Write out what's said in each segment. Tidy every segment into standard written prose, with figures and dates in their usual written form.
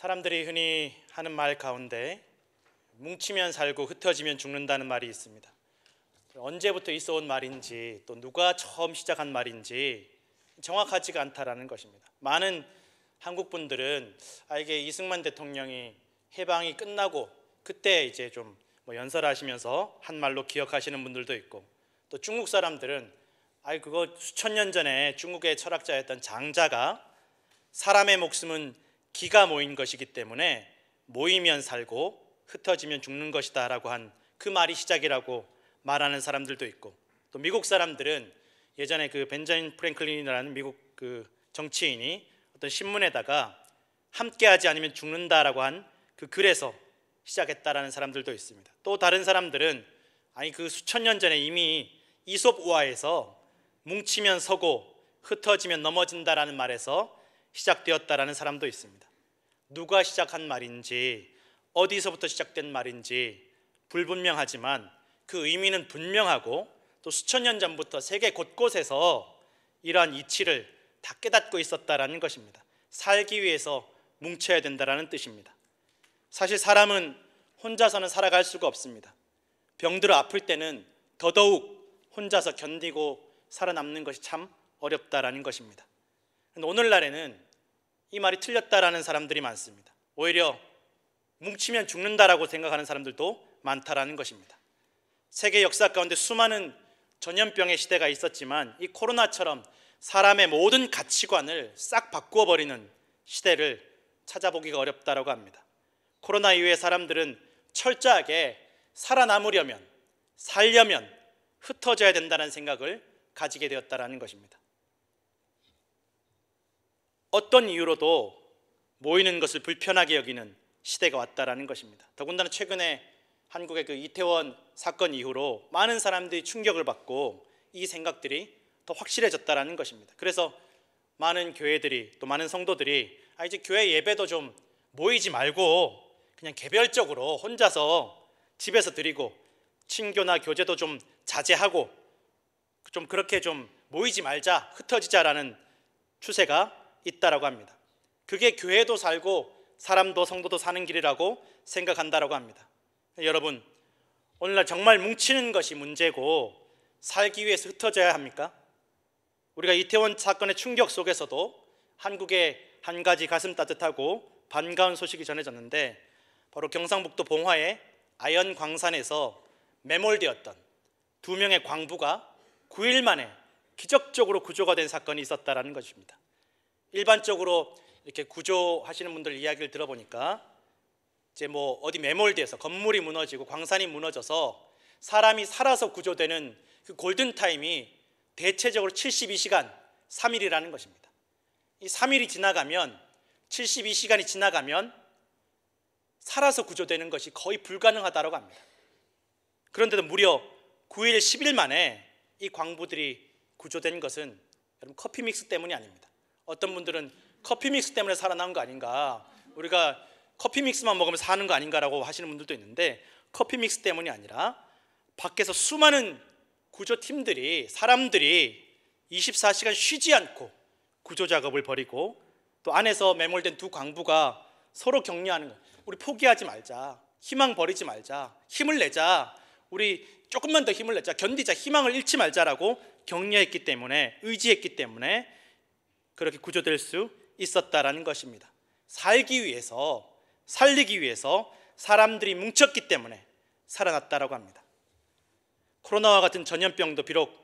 사람들이 흔히 하는 말 가운데 뭉치면 살고 흩어지면 죽는다는 말이 있습니다. 언제부터 있어온 말인지 또 누가 처음 시작한 말인지 정확하지가 않다라는 것입니다. 많은 한국 분들은 이게 이승만 대통령이 해방이 끝나고 그때 이제 좀 연설하시면서 한 말로 기억하시는 분들도 있고, 또 중국 사람들은 그거 수천 년 전에 중국의 철학자였던 장자가 사람의 목숨은 기가 모인 것이기 때문에 모이면 살고 흩어지면 죽는 것이다 라고 한 그 말이 시작이라고 말하는 사람들도 있고, 또 미국 사람들은 예전에 그 벤자민 프랭클린이라는 미국 그 정치인이 어떤 신문에다가 함께하지 않으면 죽는다라고 한 그 글에서 시작했다라는 사람들도 있습니다. 또 다른 사람들은 그 수천 년 전에 이미 이솝 우화에서 뭉치면 서고 흩어지면 넘어진다라는 말에서 시작되었다라는 사람도 있습니다. 누가 시작한 말인지 어디서부터 시작된 말인지 불분명하지만 그 의미는 분명하고, 또 수천 년 전부터 세계 곳곳에서 이러한 이치를 다 깨닫고 있었다라는 것입니다. 살기 위해서 뭉쳐야 된다라는 뜻입니다. 사실 사람은 혼자서는 살아갈 수가 없습니다. 병들어 아플 때는 더더욱 혼자서 견디고 살아남는 것이 참 어렵다라는 것입니다. 오늘날에는 이 말이 틀렸다라는 사람들이 많습니다. 오히려 뭉치면 죽는다라고 생각하는 사람들도 많다라는 것입니다. 세계 역사 가운데 수많은 전염병의 시대가 있었지만 이 코로나처럼 사람의 모든 가치관을 싹 바꾸어 버리는 시대를 찾아보기가 어렵다라고 합니다. 코로나 이후에 사람들은 철저하게 살아남으려면, 살려면 흩어져야 된다는 생각을 가지게 되었다라는 것입니다. 어떤 이유로도 모이는 것을 불편하게 여기는 시대가 왔다라는 것입니다. 더군다나 최근에 한국의 그 이태원 사건 이후로 많은 사람들이 충격을 받고 이 생각들이 더 확실해졌다라는 것입니다. 그래서 많은 교회들이, 또 많은 성도들이 이제 교회 예배도 좀 모이지 말고 그냥 개별적으로 혼자서 집에서 드리고, 친교나 교제도 좀 자제하고 좀 그렇게 좀 모이지 말자, 흩어지자라는 추세가 있다라고 합니다. 그게 교회도 살고 사람도 성도도 사는 길이라고 생각한다라고 합니다. 여러분, 오늘날 정말 뭉치는 것이 문제고 살기 위해서 흩어져야 합니까? 우리가 이태원 사건의 충격 속에서도 한국의 한 가지 가슴 따뜻하고 반가운 소식이 전해졌는데, 바로 경상북도 봉화의 아연 광산에서 매몰되었던 2명의 광부가 9일 만에 기적적으로 구조가 된 사건이 있었다라는 것입니다. 일반적으로 이렇게 구조하시는 분들 이야기를 들어보니까 이제 어디 매몰돼서 건물이 무너지고 광산이 무너져서 사람이 살아서 구조되는 그 골든 타임이 대체적으로 72시간 3일이라는 것입니다. 이 3일이 지나가면, 72시간이 지나가면 살아서 구조되는 것이 거의 불가능하다고 합니다. 그런데도 무려 9일 10일 만에 이 광부들이 구조된 것은 여러분 커피 믹스 때문이 아닙니다. 어떤 분들은 커피 믹스 때문에 살아난 거 아닌가, 우리가 커피 믹스만 먹으면 사는 거 아닌가라고 하시는 분들도 있는데, 커피 믹스 때문이 아니라 밖에서 수많은 구조팀들이, 사람들이 24시간 쉬지 않고 구조 작업을 벌이고, 또 안에서 매몰된 2 광부가 서로 격려하는 거예요. 우리 포기하지 말자, 희망 버리지 말자, 힘을 내자, 우리 조금만 더 힘을 내자, 견디자, 희망을 잃지 말자라고 격려했기 때문에, 의지했기 때문에 그렇게 구조될 수 있었다라는 것입니다. 살기 위해서, 살리기 위해서 사람들이 뭉쳤기 때문에 살아났다라고 합니다. 코로나와 같은 전염병도 비록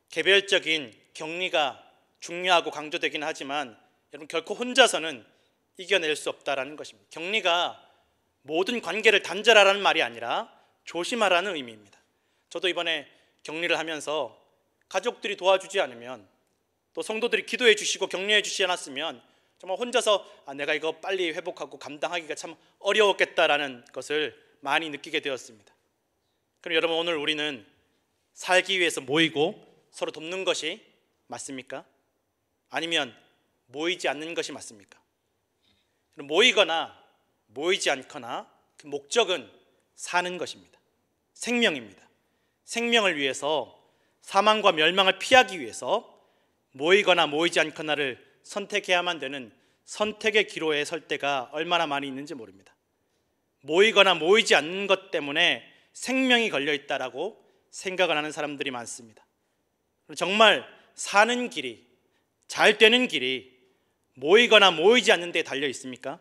개별적인 격리가 중요하고 강조되긴 하지만 여러분 결코 혼자서는 이겨낼 수 없다라는 것입니다. 격리가 모든 관계를 단절하라는 말이 아니라 조심하라는 의미입니다. 저도 이번에 격리를 하면서 가족들이 도와주지 않으면, 또 성도들이 기도해 주시고 격려해 주시지 않았으면 정말 혼자서 내가 이거 빨리 회복하고 감당하기가 참 어려웠겠다라는 것을 많이 느끼게 되었습니다. 그럼 여러분, 오늘 우리는 살기 위해서 모이고 서로 돕는 것이 맞습니까? 아니면 모이지 않는 것이 맞습니까? 모이거나 모이지 않거나 그 목적은 사는 것입니다. 생명입니다. 생명을 위해서, 사망과 멸망을 피하기 위해서 모이거나 모이지 않거나를 선택해야만 되는 선택의 기로에 설 때가 얼마나 많이 있는지 모릅니다. 모이거나 모이지 않는 것 때문에 생명이 걸려 있다라고 생각을 하는 사람들이 많습니다. 정말 사는 길이, 잘 되는 길이 모이거나 모이지 않는 데 달려 있습니까?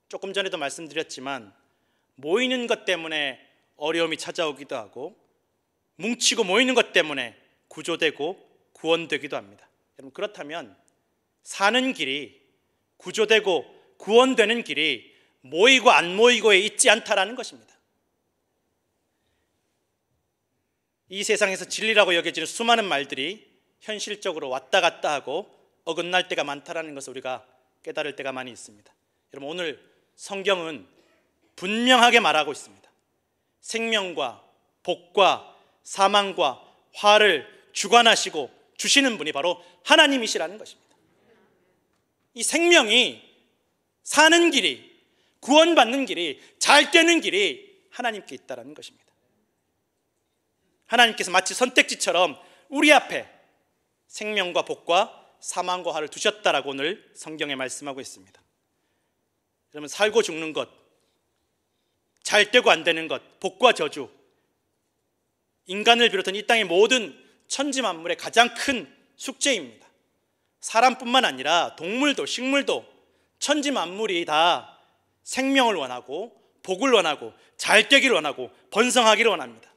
조금 전에도 말씀드렸지만 모이는 것 때문에 어려움이 찾아오기도 하고 뭉치고 모이는 것 때문에 구조되고 구원되기도 합니다. 여러분, 그렇다면 사는 길이, 구조되고 구원되는 길이 모이고 안 모이고에 있지 않다라는 것입니다. 이 세상에서 진리라고 여겨지는 수많은 말들이 현실적으로 왔다 갔다 하고 어긋날 때가 많다라는 것을 우리가 깨달을 때가 많이 있습니다. 여러분, 오늘 성경은 분명하게 말하고 있습니다. 생명과 복과 사망과 화를 주관하시고 주시는 분이 바로 하나님이시라는 것입니다. 이 생명이, 사는 길이, 구원받는 길이, 잘 되는 길이 하나님께 있다는 것입니다. 하나님께서 마치 선택지처럼 우리 앞에 생명과 복과 사망과 화를 두셨다라고 오늘 성경에 말씀하고 있습니다. 여러분, 살고 죽는 것, 잘 되고 안 되는 것, 복과 저주, 인간을 비롯한 이 땅의 모든 천지 만물의 가장 큰 숙제입니다. 사람뿐만 아니라 동물도 식물도 천지 만물이 다 생명을 원하고 복을 원하고 잘 되기를 원하고 번성하기를 원합니다.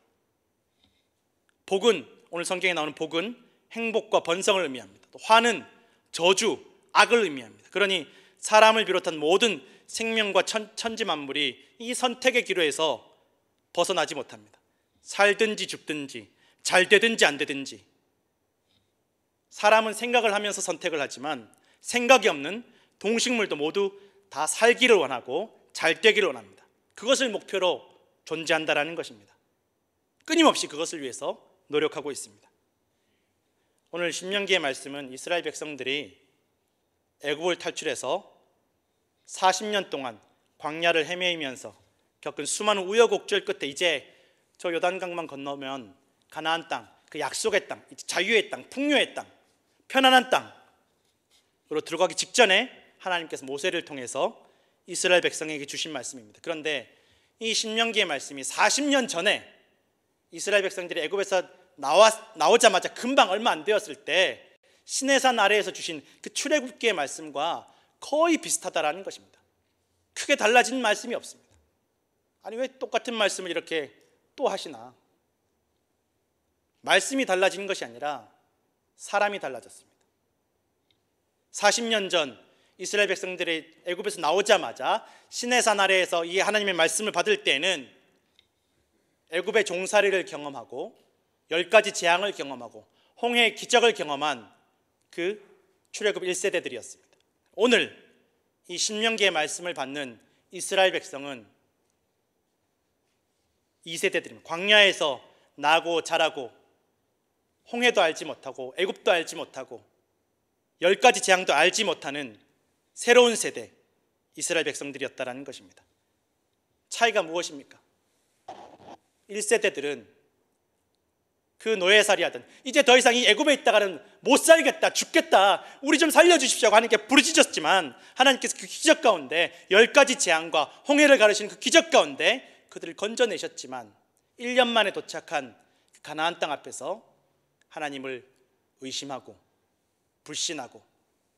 복은, 오늘 성경에 나오는 복은 행복과 번성을 의미합니다. 또 화는 저주, 악을 의미합니다. 그러니 사람을 비롯한 모든 생명과 천지 만물이 이 선택의 기로에서 벗어나지 못합니다. 살든지 죽든지 잘 되든지 안 되든지. 사람은 생각을 하면서 선택을 하지만 생각이 없는 동식물도 모두 다 살기를 원하고 잘 되기를 원합니다. 그것을 목표로 존재한다라는 것입니다. 끊임없이 그것을 위해서 노력하고 있습니다. 오늘 신명기의 말씀은 이스라엘 백성들이 애굽을 탈출해서 40년 동안 광야를 헤매이면서 겪은 수많은 우여곡절 끝에 이제 저 요단강만 건너면 가나안 땅, 그 약속의 땅, 자유의 땅, 풍요의 땅, 편안한 땅으로 들어가기 직전에 하나님께서 모세를 통해서 이스라엘 백성에게 주신 말씀입니다. 그런데 이 신명기의 말씀이 40년 전에 이스라엘 백성들이 애굽에서 나오자마자 금방 얼마 안 되었을 때 시내산 아래에서 주신 그 출애굽기의 말씀과 거의 비슷하다라는 것입니다. 크게 달라진 말씀이 없습니다. 아니, 왜 똑같은 말씀을 이렇게 또 하시나? 말씀이 달라진 것이 아니라 사람이 달라졌습니다. 40년 전 이스라엘 백성들이 애굽에서 나오자마자 시내산 아래에서 이 하나님의 말씀을 받을 때는 애굽의 종살이를 경험하고 10가지 재앙을 경험하고 홍해의 기적을 경험한 그 출애굽 1세대들이었습니다. 오늘 이 신명기의 말씀을 받는 이스라엘 백성은 2세대들입니다. 광야에서 나고 자라고 홍해도 알지 못하고 애굽도 알지 못하고 10가지 재앙도 알지 못하는 새로운 세대 이스라엘 백성들이었다라는 것입니다. 차이가 무엇입니까? 1세대들은 그 노예살이 하던 이제 더 이상 이 애굽에 있다가는 못 살겠다, 죽겠다, 우리 좀 살려주십시오 하고 하나님께 부르짖었지만 하나님께서 그 기적 가운데 10가지 재앙과 홍해를 가르치는 그 기적 가운데 그들을 건져내셨지만 1년 만에 도착한 그 가나안 땅 앞에서 하나님을 의심하고 불신하고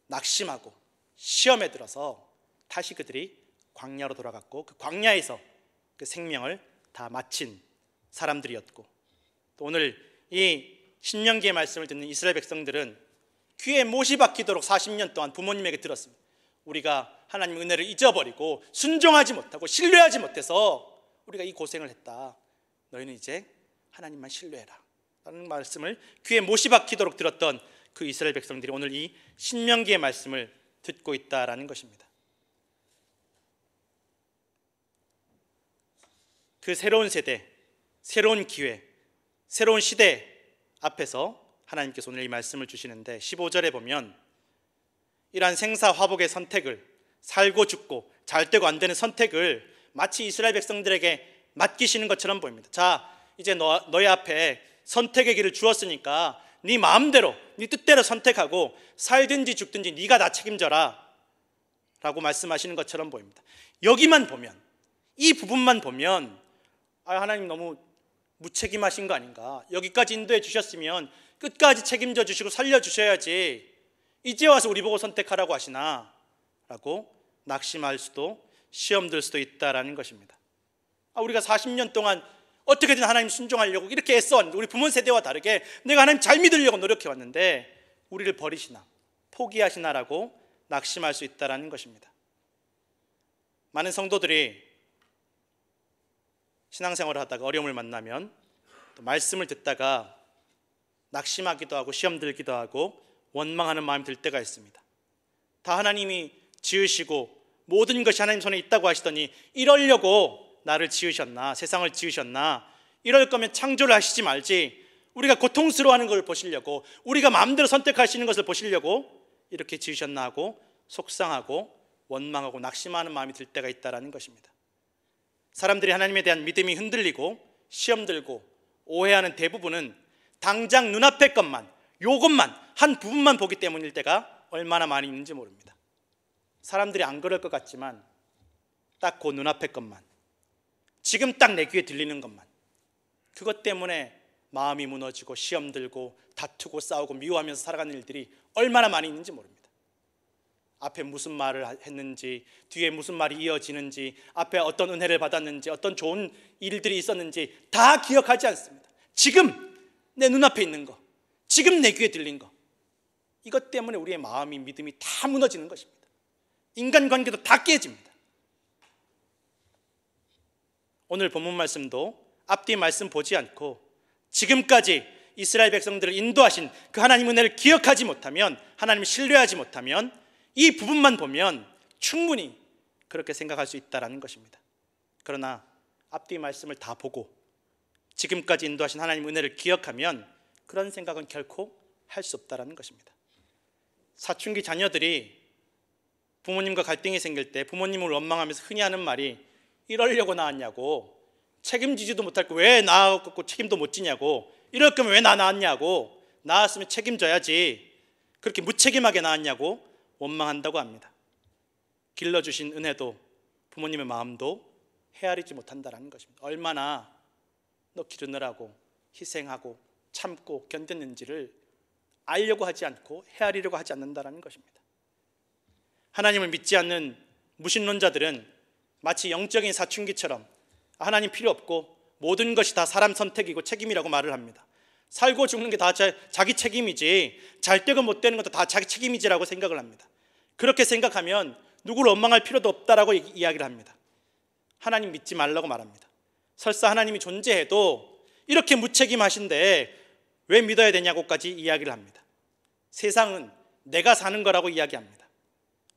낙심하고 시험에 들어서 다시 그들이 광야로 돌아갔고 그 광야에서 그 생명을 다 마친 사람들이었고, 또 오늘 이 신명기의 말씀을 듣는 이스라엘 백성들은 귀에 못이 박히도록 40년 동안 부모님에게 들었습니다. 우리가 하나님의 은혜를 잊어버리고 순종하지 못하고 신뢰하지 못해서 우리가 이 고생을 했다. 너희는 이제 하나님만 신뢰해라 라는 말씀을 귀에 못이 박히도록 들었던 그 이스라엘 백성들이 오늘 이 신명기의 말씀을 듣고 있다라는 것입니다. 그 새로운 세대, 새로운 기회, 새로운 시대 앞에서 하나님께서 오늘 이 말씀을 주시는데 15절에 보면 이러한 생사화복의 선택을, 살고 죽고 잘 되고 안 되는 선택을 마치 이스라엘 백성들에게 맡기시는 것처럼 보입니다. 자, 이제 너희 앞에 선택의 길을 주었으니까 네 마음대로, 네 뜻대로 선택하고 살든지 죽든지 네가 다 책임져라 말씀하시는 것처럼 보입니다. 여기만 보면, 이 부분만 보면 하나님 너무 무책임하신 거 아닌가, 여기까지 인도해 주셨으면 끝까지 책임져 주시고 살려주셔야지 이제 와서 우리 보고 선택하라고 하시나 라고 낙심할 수도, 시험 들 수도 있다라는 것입니다. 우리가 40년 동안 어떻게든 하나님 순종하려고 이렇게 애써왔는데, 우리 부모 세대와 다르게 내가 하나님 잘 믿으려고 노력해왔는데 우리를 버리시나, 포기하시나라고 낙심할 수 있다는 것입니다. 많은 성도들이 신앙생활을 하다가 어려움을 만나면 또 말씀을 듣다가 낙심하기도 하고 시험 들기도 하고 원망하는 마음이 들 때가 있습니다. 다 하나님이 지으시고 모든 것이 하나님 손에 있다고 하시더니 이러려고 나를 지으셨나, 세상을 지으셨나, 이럴 거면 창조를 하시지 말지 우리가 고통스러워하는 걸 보시려고, 우리가 마음대로 선택하시는 것을 보시려고 이렇게 지으셨나 하고 속상하고 원망하고 낙심하는 마음이 들 때가 있다는 것입니다. 사람들이 하나님에 대한 믿음이 흔들리고 시험 들고 오해하는 대부분은 당장 눈앞의 것만, 요것만, 한 부분만 보기 때문일 때가 얼마나 많이 있는지 모릅니다. 사람들이 안 그럴 것 같지만 딱 그 눈앞의 것만, 지금 딱 내 귀에 들리는 것만, 그것 때문에 마음이 무너지고 시험 들고 다투고 싸우고 미워하면서 살아가는 일들이 얼마나 많이 있는지 모릅니다. 앞에 무슨 말을 했는지, 뒤에 무슨 말이 이어지는지, 앞에 어떤 은혜를 받았는지, 어떤 좋은 일들이 있었는지 다 기억하지 않습니다. 지금 내 눈앞에 있는 거, 지금 내 귀에 들린 거, 이것 때문에 우리의 마음이, 믿음이 다 무너지는 것입니다. 인간관계도 다 깨집니다. 오늘 본문 말씀도 앞뒤 말씀 보지 않고 지금까지 이스라엘 백성들을 인도하신 그 하나님 은혜를 기억하지 못하면, 하나님을 신뢰하지 못하면 이 부분만 보면 충분히 그렇게 생각할 수 있다는 것입니다. 그러나 앞뒤 말씀을 다 보고 지금까지 인도하신 하나님 은혜를 기억하면 그런 생각은 결코 할 수 없다는 것입니다. 사춘기 자녀들이 부모님과 갈등이 생길 때 부모님을 원망하면서 흔히 하는 말이 이러려고 낳았냐고, 책임지지도 못할 거 왜 낳았고 책임도 못 지냐고, 이럴 거면 왜 나 낳았냐고, 낳았으면 책임져야지, 그렇게 무책임하게 낳았냐고 원망한다고 합니다. 길러주신 은혜도 부모님의 마음도 헤아리지 못한다는 것입니다. 얼마나 너 기르느라고 희생하고 참고 견뎠는지를 알려고 하지 않고 헤아리려고 하지 않는다는 것입니다. 하나님을 믿지 않는 무신론자들은 마치 영적인 사춘기처럼 하나님 필요 없고 모든 것이 다 사람 선택이고 책임이라고 말을 합니다. 살고 죽는 게 다 자기 책임이지, 잘 되고 못 되는 것도 다 자기 책임이지라고 생각을 합니다. 그렇게 생각하면 누구를 원망할 필요도 없다라고 이야기를 합니다. 하나님 믿지 말라고 말합니다. 설사 하나님이 존재해도 이렇게 무책임하신데 왜 믿어야 되냐고까지 이야기를 합니다. 세상은 내가 사는 거라고 이야기합니다.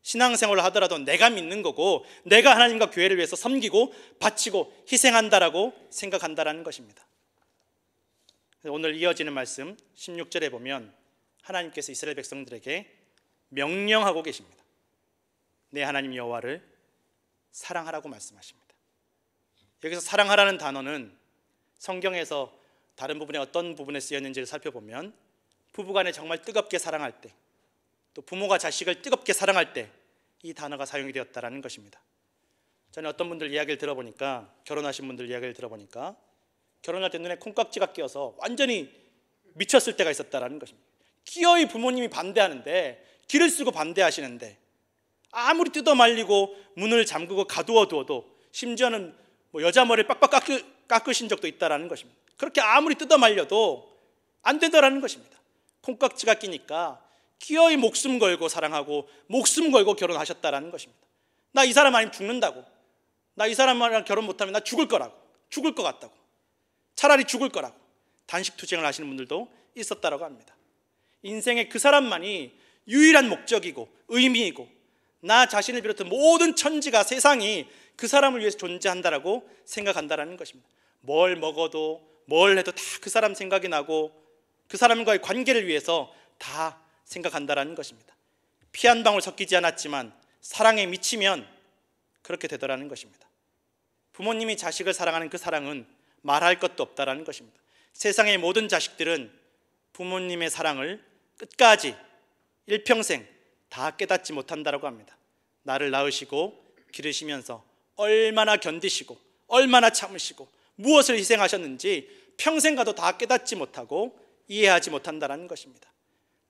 신앙생활을 하더라도 내가 믿는 거고 내가 하나님과 교회를 위해서 섬기고 바치고 희생한다라고 생각한다라는 것입니다. 오늘 이어지는 말씀 16절에 보면 하나님께서 이스라엘 백성들에게 명령하고 계십니다. 내 하나님 여호와를 사랑하라고 말씀하십니다. 여기서 사랑하라는 단어는 성경에서 다른 부분에 어떤 부분에 쓰였는지를 살펴보면 부부간에 정말 뜨겁게 사랑할 때, 또 부모가 자식을 뜨겁게 사랑할 때 이 단어가 사용이 되었다라는 것입니다. 저는 어떤 분들 이야기를 들어보니까, 결혼하신 분들 이야기를 들어보니까 결혼할 때 눈에 콩깍지가 끼어서 완전히 미쳤을 때가 있었다라는 것입니다. 기어이 부모님이 반대하는데, 길을 쓰고 반대하시는데 아무리 뜯어 말리고 문을 잠그고 가두어 두어도, 심지어는 여자 머리를 빡빡 깎으신 적도 있다라는 것입니다. 그렇게 아무리 뜯어 말려도 안 된다라는 것입니다. 콩깍지가 끼니까 기어이 목숨 걸고 사랑하고 목숨 걸고 결혼하셨다라는 것입니다. 나 이 사람 아니면 죽는다고, 나 이 사람이랑 결혼 못하면 나 죽을 거라고, 죽을 것 같다고, 차라리 죽을 거라고 단식 투쟁을 하시는 분들도 있었다라고 합니다. 인생의 그 사람만이 유일한 목적이고 의미이고 나 자신을 비롯한 모든 천지가, 세상이 그 사람을 위해서 존재한다라고 생각한다라는 것입니다. 뭘 먹어도 뭘 해도 다 그 사람 생각이 나고 그 사람과의 관계를 위해서 다 생각한다라는 것입니다. 피 한 방울 섞이지 않았지만 사랑에 미치면 그렇게 되더라는 것입니다. 부모님이 자식을 사랑하는 그 사랑은 말할 것도 없다라는 것입니다. 세상의 모든 자식들은 부모님의 사랑을 끝까지 일평생 다 깨닫지 못한다라고 합니다. 나를 낳으시고 기르시면서 얼마나 견디시고 얼마나 참으시고 무엇을 희생하셨는지 평생 가도 다 깨닫지 못하고 이해하지 못한다는 것입니다.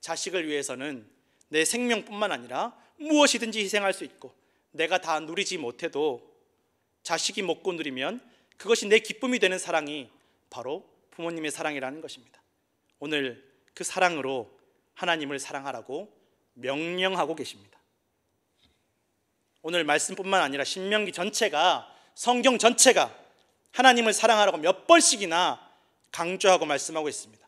자식을 위해서는 내 생명뿐만 아니라 무엇이든지 희생할 수 있고, 내가 다 누리지 못해도 자식이 먹고 누리면 그것이 내 기쁨이 되는 사랑이 바로 부모님의 사랑이라는 것입니다. 오늘 그 사랑으로 하나님을 사랑하라고 명령하고 계십니다. 오늘 말씀뿐만 아니라 신명기 전체가, 성경 전체가 하나님을 사랑하라고 몇 번씩이나 강조하고 말씀하고 있습니다.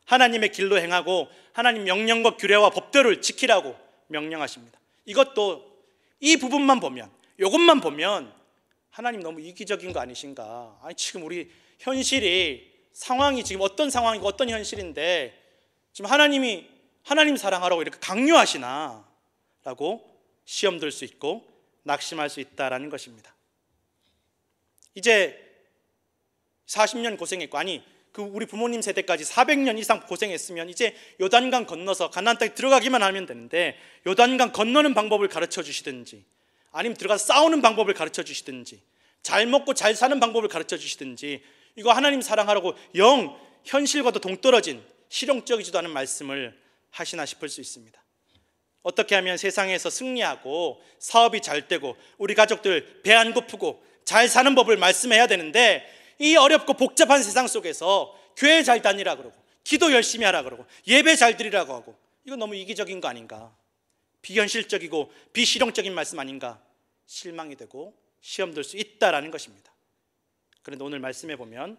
하나님의 길로 행하고 하나님 명령과 규례와 법대로를 지키라고 명령하십니다. 이것도 이 부분만 보면, 이것만 보면 하나님 너무 이기적인 거 아니신가? 아니, 지금 우리 현실이, 상황이 지금 어떤 상황이고 어떤 현실인데 지금 하나님 사랑하라고 이렇게 강요하시나? 라고 시험 들 수 있고 낙심할 수 있다라는 것입니다. 이제 40년 고생했고, 우리 부모님 세대까지 400년 이상 고생했으면 이제 요단강 건너서 가나안 땅에 들어가기만 하면 되는데, 요단강 건너는 방법을 가르쳐 주시든지, 아니면 들어가서 싸우는 방법을 가르쳐 주시든지, 잘 먹고 잘 사는 방법을 가르쳐 주시든지, 이거 하나님 사랑하라고 영 현실과도 동떨어진 실용적이지도 않은 말씀을 하시나 싶을 수 있습니다. 어떻게 하면 세상에서 승리하고 사업이 잘 되고 우리 가족들 배 안 고프고 잘 사는 법을 말씀해야 되는데, 이 어렵고 복잡한 세상 속에서 교회 잘 다니라 그러고 기도 열심히 하라 그러고 예배 잘 드리라고 하고, 이건 너무 이기적인 거 아닌가? 비현실적이고 비실용적인 말씀 아닌가? 실망이 되고 시험 들 수 있다라는 것입니다. 그런데 오늘 말씀해 보면,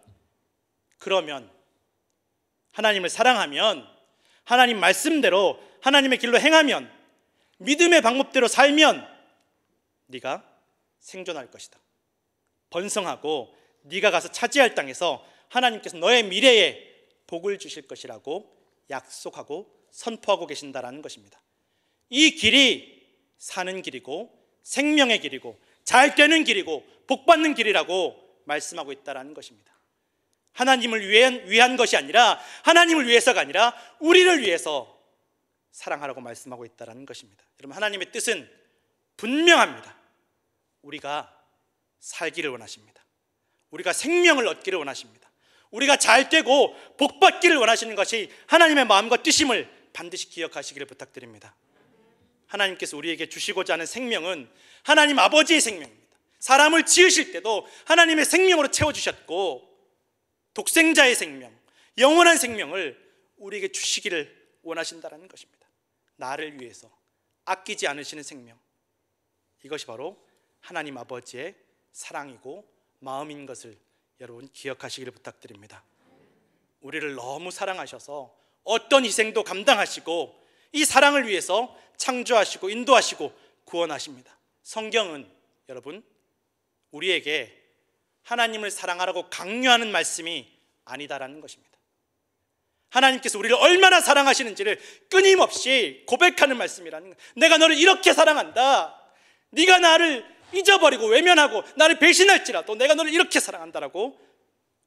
그러면 하나님을 사랑하면, 하나님 말씀대로 하나님의 길로 행하면, 믿음의 방법대로 살면 네가 생존할 것이다. 번성하고 네가 가서 차지할 땅에서 하나님께서 너의 미래에 복을 주실 것이라고 약속하고 선포하고 계신다라는 것입니다. 이 길이 사는 길이고 생명의 길이고 잘 되는 길이고 복 받는 길이라고 말씀하고 있다라는 것입니다. 하나님을 위한 것이 아니라, 하나님을 위해서가 아니라 우리를 위해서 사랑하라고 말씀하고 있다라는 것입니다. 여러분, 하나님의 뜻은 분명합니다. 우리가 살기를 원하십니다. 우리가 생명을 얻기를 원하십니다. 우리가 잘 되고 복 받기를 원하시는 것이 하나님의 마음과 뜻임을 반드시 기억하시기를 부탁드립니다. 하나님께서 우리에게 주시고자 하는 생명은 하나님 아버지의 생명입니다. 사람을 지으실 때도 하나님의 생명으로 채워주셨고, 독생자의 생명, 영원한 생명을 우리에게 주시기를 원하신다는 것입니다. 나를 위해서 아끼지 않으시는 생명, 이것이 바로 하나님 아버지의 사랑이고 마음인 것을 여러분 기억하시기를 부탁드립니다. 우리를 너무 사랑하셔서 어떤 희생도 감당하시고 이 사랑을 위해서 창조하시고 인도하시고 구원하십니다. 성경은 여러분, 우리에게 하나님을 사랑하라고 강요하는 말씀이 아니다라는 것입니다. 하나님께서 우리를 얼마나 사랑하시는지를 끊임없이 고백하는 말씀이라는 거예요. 내가 너를 이렇게 사랑한다. 네가 나를 잊어버리고 외면하고 나를 배신할지라도 내가 너를 이렇게 사랑한다라고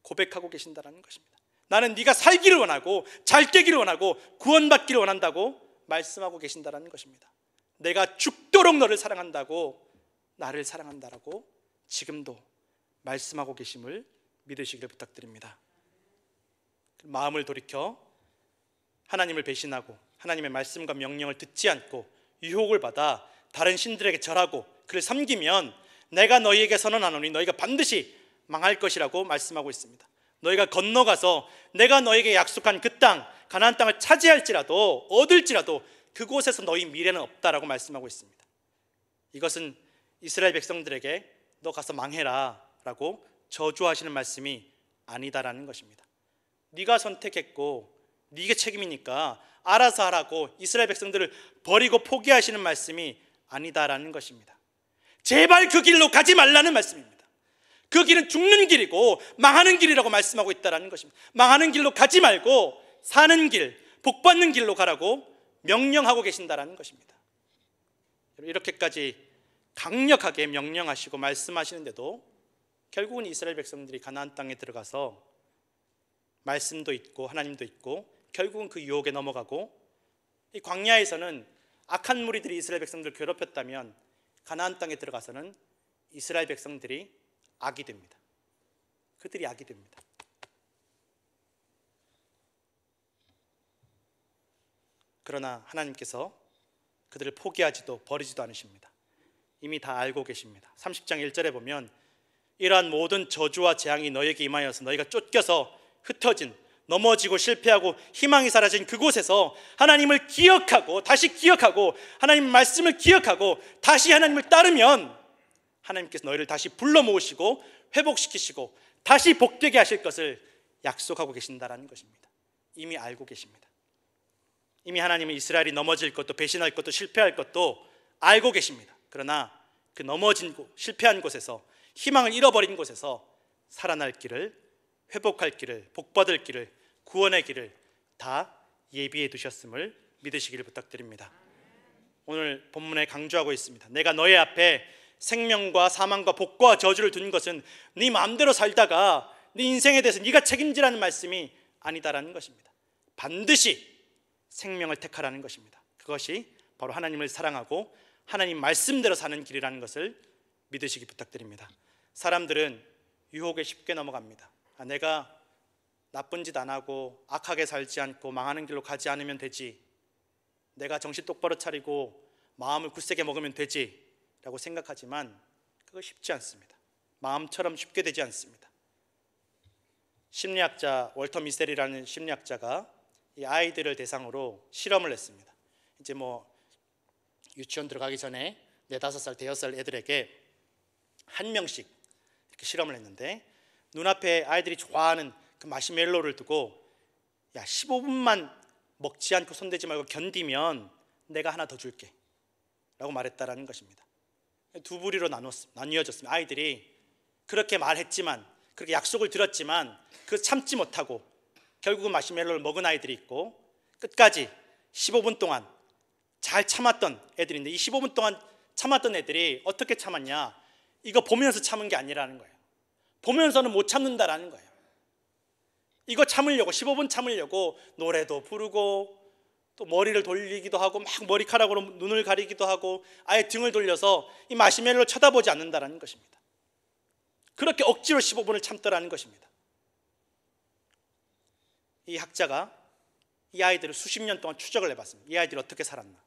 고백하고 계신다는 것입니다. 나는 네가 살기를 원하고 잘 되기를 원하고 구원받기를 원한다고 말씀하고 계신다는 것입니다. 내가 죽도록 너를 사랑한다고, 나를 사랑한다라고 지금도 말씀하고 계심을 믿으시기를 부탁드립니다. 마음을 돌이켜 하나님을 배신하고 하나님의 말씀과 명령을 듣지 않고 유혹을 받아 다른 신들에게 절하고 그를 섬기면 내가 너희에게 선언하노니 너희가 반드시 망할 것이라고 말씀하고 있습니다. 너희가 건너가서 내가 너희에게 약속한 그 땅, 가나안 땅을 차지할지라도, 얻을지라도 그곳에서 너희 미래는 없다라고 말씀하고 있습니다. 이것은 이스라엘 백성들에게 너 가서 망해라 라고 저주하시는 말씀이 아니다라는 것입니다. 네가 선택했고 네게 책임이니까 알아서 하라고 이스라엘 백성들을 버리고 포기하시는 말씀이 아니다라는 것입니다. 제발 그 길로 가지 말라는 말씀입니다. 그 길은 죽는 길이고 망하는 길이라고 말씀하고 있다는 것입니다. 망하는 길로 가지 말고 사는 길, 복 받는 길로 가라고 명령하고 계신다는 것입니다. 이렇게까지 강력하게 명령하시고 말씀하시는데도 결국은 이스라엘 백성들이 가나안 땅에 들어가서 말씀도 있고 하나님도 있고 결국은 그 유혹에 넘어가고, 이 광야에서는 악한 무리들이 이스라엘 백성들을 괴롭혔다면 가나안 땅에 들어가서는 이스라엘 백성들이 악이 됩니다. 그들이 악이 됩니다. 그러나 하나님께서 그들을 포기하지도 버리지도 않으십니다. 이미 다 알고 계십니다. 30장 1절에 보면 이러한 모든 저주와 재앙이 너에게 임하여서 너희가 쫓겨서 흩어진, 넘어지고 실패하고 희망이 사라진 그곳에서 하나님을 기억하고 다시 기억하고 하나님 말씀을 기억하고 다시 하나님을 따르면 하나님께서 너희를 다시 불러 모으시고 회복시키시고 다시 복되게 하실 것을 약속하고 계신다라는 것입니다. 이미 알고 계십니다. 이미 하나님은 이스라엘이 넘어질 것도 배신할 것도 실패할 것도 알고 계십니다. 그러나 그 넘어진 곳, 실패한 곳에서, 희망을 잃어버린 곳에서 살아날 길을, 회복할 길을, 복받을 길을, 구원의 길을 다 예비해 두셨음을 믿으시기를 부탁드립니다. 오늘 본문에 강조하고 있습니다. 내가 너의 앞에 생명과 사망과 복과 저주를 둔 것은 네 마음대로 살다가 네 인생에 대해서 네가 책임지라는 말씀이 아니다라는 것입니다. 반드시 생명을 택하라는 것입니다. 그것이 바로 하나님을 사랑하고 하나님 말씀대로 사는 길이라는 것을 믿으시기 부탁드립니다. 사람들은 유혹에 쉽게 넘어갑니다. 내가 나쁜 짓 안 하고 악하게 살지 않고 망하는 길로 가지 않으면 되지, 내가 정신 똑바로 차리고 마음을 굳세게 먹으면 되지 라고 생각하지만 그거 쉽지 않습니다. 마음처럼 쉽게 되지 않습니다. 심리학자 월터 미셀이라는 심리학자가 이 아이들을 대상으로 실험을 했습니다. 이제 유치원 들어가기 전에 4, 5살, 5살 애들에게 한 명씩 이렇게 실험을 했는데 눈앞에 아이들이 좋아하는 그 마시멜로를 두고 야 15분만 먹지 않고 손대지 말고 견디면 내가 하나 더 줄게 라고 말했다라는 것입니다. 두 부리로 나뉘어졌습니다. 아이들이 그렇게 말했지만, 그렇게 약속을 드렸지만 그 참지 못하고 결국은 마시멜로를 먹은 아이들이 있고, 끝까지 15분 동안 잘 참았던 애들인데, 이 15분 동안 참았던 애들이 어떻게 참았냐, 이거 보면서 참은 게 아니라는 거예요. 보면서는 못 참는다라는 거예요. 이거 참으려고, 15분 참으려고 노래도 부르고 또 머리를 돌리기도 하고 막 머리카락으로 눈을 가리기도 하고 아예 등을 돌려서 이 마시멜로를 쳐다보지 않는다라는 것입니다. 그렇게 억지로 15분을 참더라는 것입니다. 이 학자가 이 아이들을 수십 년 동안 추적을 해봤습니다. 이 아이들이 어떻게 살았나.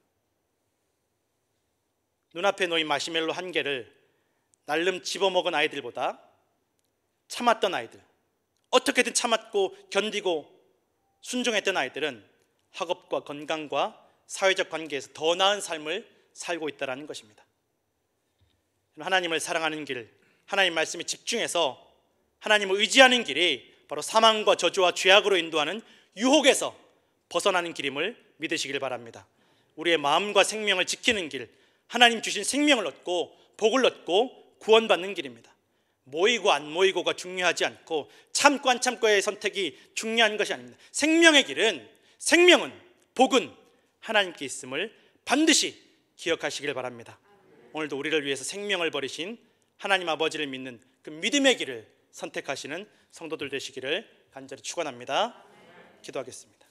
눈앞에 놓인 마시멜로 한 개를 날름 집어먹은 아이들보다 참았던 아이들, 어떻게든 참았고 견디고 순종했던 아이들은 학업과 건강과 사회적 관계에서 더 나은 삶을 살고 있다는 것입니다. 하나님을 사랑하는 길, 하나님 말씀에 집중해서 하나님을 의지하는 길이 바로 사망과 저주와 죄악으로 인도하는 유혹에서 벗어나는 길임을 믿으시길 바랍니다. 우리의 마음과 생명을 지키는 길, 하나님 주신 생명을 얻고 복을 얻고 구원받는 길입니다. 모이고 안 모이고가 중요하지 않고 참고 안 참고의 선택이 중요한 것이 아닙니다. 생명은 복은 하나님께 있음을 반드시 기억하시길 바랍니다. 오늘도 우리를 위해서 생명을 버리신 하나님 아버지를 믿는 그 믿음의 길을 선택하시는 성도들 되시기를 간절히 축원합니다. 기도하겠습니다.